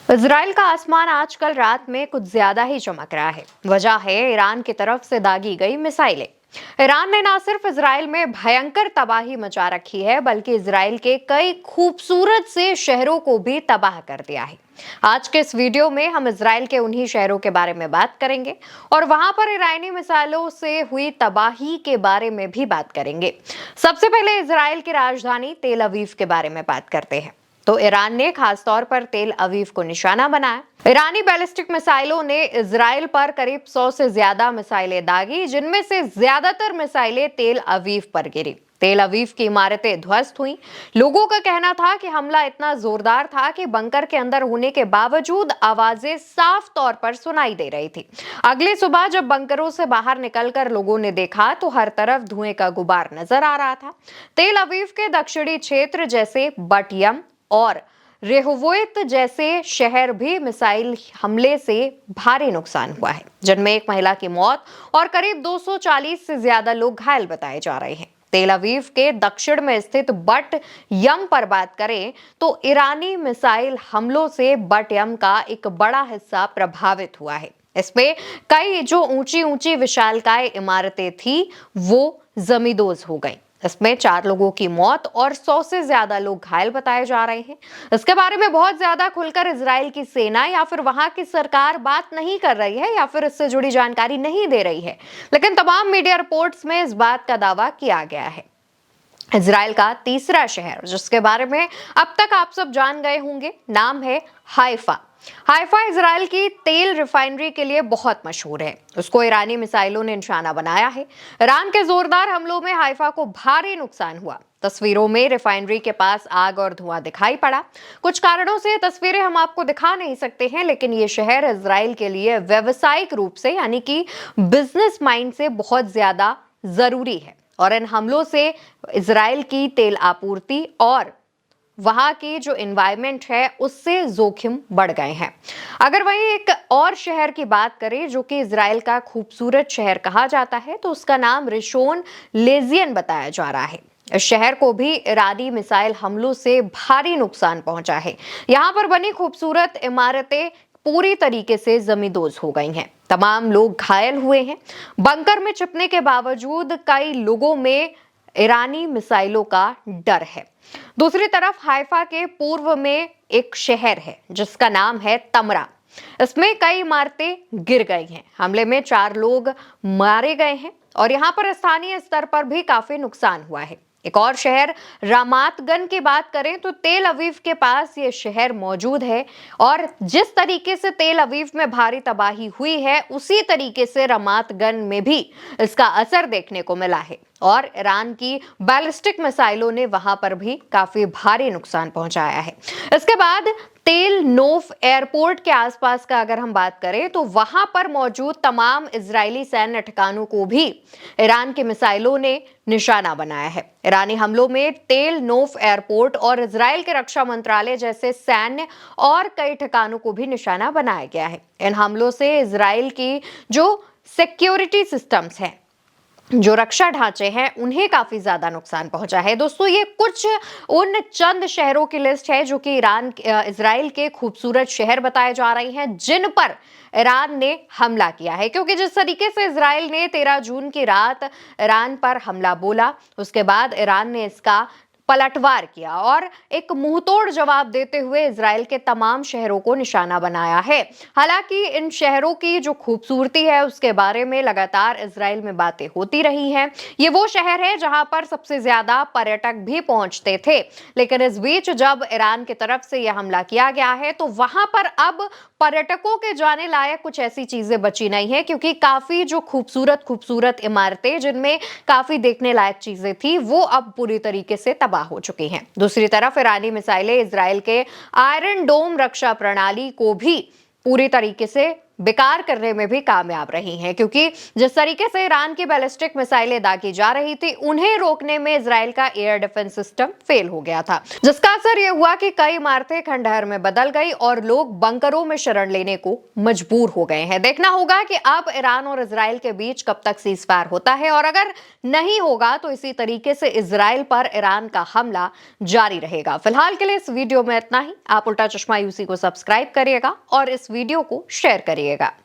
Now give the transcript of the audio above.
Israel का आसमान आजकल रात में कुछ ज्यादा ही चमक रहा है। वजह है ईरान की तरफ से दागी गई मिसाइलें। ईरान ने न सिर्फ इजराइल में भयंकर तबाही मचा रखी है, बल्कि इजराइल के कई खूबसूरत से शहरों को भी तबाह कर दिया है। आज के इस वीडियो में हम इजराइल के उन्हीं शहरों के बारे में बात करेंगे और वहां पर ईरानी मिसाइलों से हुई तबाही के बारे में भी बात करेंगे। सबसे पहले इजराइल की राजधानी तेल अवीव के बारे में बात करते हैं। तो ईरान ने खास तौर पर तेल अवीव को निशाना बनाया। ईरानी बैलिस्टिक मिसाइलों ने इजराइल पर करीब 100 से ज्यादा मिसाइलें दागी, जिनमें से ज्यादातर मिसाइलें तेल अवीव पर गिरी। तेल अवीव की इमारतें ध्वस्त हुईं। लोगों का कहना था कि हमला इतना जोरदार था कि बंकर के अंदर होने के बावजूद आवाजें साफ तौर पर सुनाई दे रही थी। अगली सुबह जब बंकरों से बाहर निकलकर लोगों ने देखा तो हर तरफ धुएं का गुबार नजर आ रहा था। तेल अवीव के दक्षिणी क्षेत्र जैसे बटयम और रेहोवोत जैसे शहर भी मिसाइल हमले से भारी नुकसान हुआ है, जिनमें एक महिला की मौत और करीब 240 से ज्यादा लोग घायल बताए जा रहे हैं। तेल अवीव के दक्षिण में स्थित बट यम पर बात करें तो ईरानी मिसाइल हमलों से बट यम का एक बड़ा हिस्सा प्रभावित हुआ है। इसमें कई जो ऊंची ऊंची विशालकाय इमारतें थी वो जमींदोज हो गईं। इसमें 4 लोगों की मौत और 100 से ज्यादा लोग घायल बताए जा रहे हैं। इसके बारे में बहुत ज्यादा खुलकर इजराइल की सेना या फिर वहां की सरकार बात नहीं कर रही है या फिर इससे जुड़ी जानकारी नहीं दे रही है, लेकिन तमाम मीडिया रिपोर्ट्स में इस बात का दावा किया गया है। इजराइल का तीसरा शहर जिसके बारे में अब तक आप सब जान गए होंगे, नाम है हाइफा। हाइफा इजराइल की तेल रिफाइनरी के लिए बहुत मशहूर है। उसको ईरानी मिसाइलों ने निशाना बनाया है। ईरान के जोरदार हमलों में हाइफा को भारी नुकसान हुआ। तस्वीरों में रिफाइनरी के पास आग और धुआं दिखाई पड़ा। कुछ कारणों से तस्वीरें हम आपको दिखा नहीं सकते हैं, लेकिन ये शहर इजराइल के लिए व्यवसायिक रूप से यानी कि बिजनेस माइंड से बहुत ज्यादा जरूरी है और इन हमलों से इजराइल की तेल आपूर्ति और वहां की जो एनवायरनमेंट है उससे जोखिम बढ़ गए हैं। अगर वहीं एक और शहर की बात करें जो कि इजराइल का खूबसूरत शहर कहा जाता है, तो उसका नाम रिशोन लेजियन बताया जा रहा है। इस शहर को भी ईरानी मिसाइल हमलों से भारी नुकसान पहुंचा है। यहाँ पर बनी खूबसूरत इमारतें पूरी तरीके से जमींदोज हो गई हैं। तमाम लोग घायल हुए हैं। बंकर में छिपने के बावजूद कई लोगों में ईरानी मिसाइलों का डर है। दूसरी तरफ हाइफा के पूर्व में एक शहर है जिसका नाम है तमरा। इसमें कई इमारतें गिर गई हैं। हमले में 4 लोग मारे गए हैं और यहाँ पर स्थानीय स्तर पर भी काफी नुकसान हुआ है। एक और शहर रामातगन की बात करें तो तेल अवीव के पास ये शहर मौजूद है और जिस तरीके से तेल अवीव में भारी तबाही हुई है उसी तरीके से रामातगन में भी इसका असर देखने को मिला है और ईरान की बैलिस्टिक मिसाइलों ने वहां पर भी काफी भारी नुकसान पहुंचाया है। इसके बाद तेल नोफ एयरपोर्ट के आसपास का अगर हम बात करें तो वहां पर मौजूद तमाम इजरायली सैन्य ठिकानों को भी ईरान की मिसाइलों ने निशाना बनाया है। ईरानी हमलों में तेल नोफ एयरपोर्ट और इजराइल के रक्षा मंत्रालय जैसे सैन्य और कई ठिकानों को भी निशाना बनाया गया है। इन हमलों से इजराइल की जो सिक्योरिटी सिस्टम्स हैं, जो रक्षा ढांचे हैं, उन्हें काफी ज्यादा नुकसान पहुंचा है। दोस्तों, ये कुछ उन चंद शहरों की लिस्ट है जो कि इजराइल के खूबसूरत शहर बताए जा रहे हैं जिन पर ईरान ने हमला किया है, क्योंकि जिस तरीके से इजराइल ने 13 जून की रात ईरान पर हमला बोला, उसके बाद ईरान ने इसका पलटवार किया और एक मुंहतोड़ जवाब देते हुए इजराइल के तमाम शहरों को निशाना बनाया है। हालांकि इन शहरों की जो खूबसूरती है उसके बारे में लगातार इजराइल में बातें होती रही हैं। ये वो शहर है जहां पर सबसे ज्यादा पर्यटक भी पहुंचते थे, लेकिन इस बीच जब ईरान की तरफ से यह हमला किया गया है तो वहां पर अब पर्यटकों के जाने लायक कुछ ऐसी चीजें बची नहीं है, क्योंकि काफी जो खूबसूरत खूबसूरत इमारतें जिनमें काफी देखने लायक चीजें थी वो अब पूरी तरीके से तबाह हो चुकी हैं। दूसरी तरफ ईरानी मिसाइलें इजराइल के आयरन डोम रक्षा प्रणाली को भी पूरी तरीके से बेकार करने में भी कामयाब रही हैं, क्योंकि जिस तरीके से ईरान की बैलिस्टिक मिसाइलें दागी जा रही थी, उन्हें रोकने में इजराइल का एयर डिफेंस सिस्टम फेल हो गया था, जिसका असर यह हुआ कि कई इमारतें खंडहर में बदल गई और लोग बंकरों में शरण लेने को मजबूर हो गए हैं। देखना होगा कि अब ईरान और इजराइल के बीच कब तक सीज फायर होता है, और अगर नहीं होगा तो इसी तरीके से इजराइल पर ईरान का हमला जारी रहेगा। फिलहाल के लिए इस वीडियो में इतना ही। आप उल्टा चश्मा यूसी को सब्सक्राइब करिएगा और इस वीडियो को शेयर करिएगा।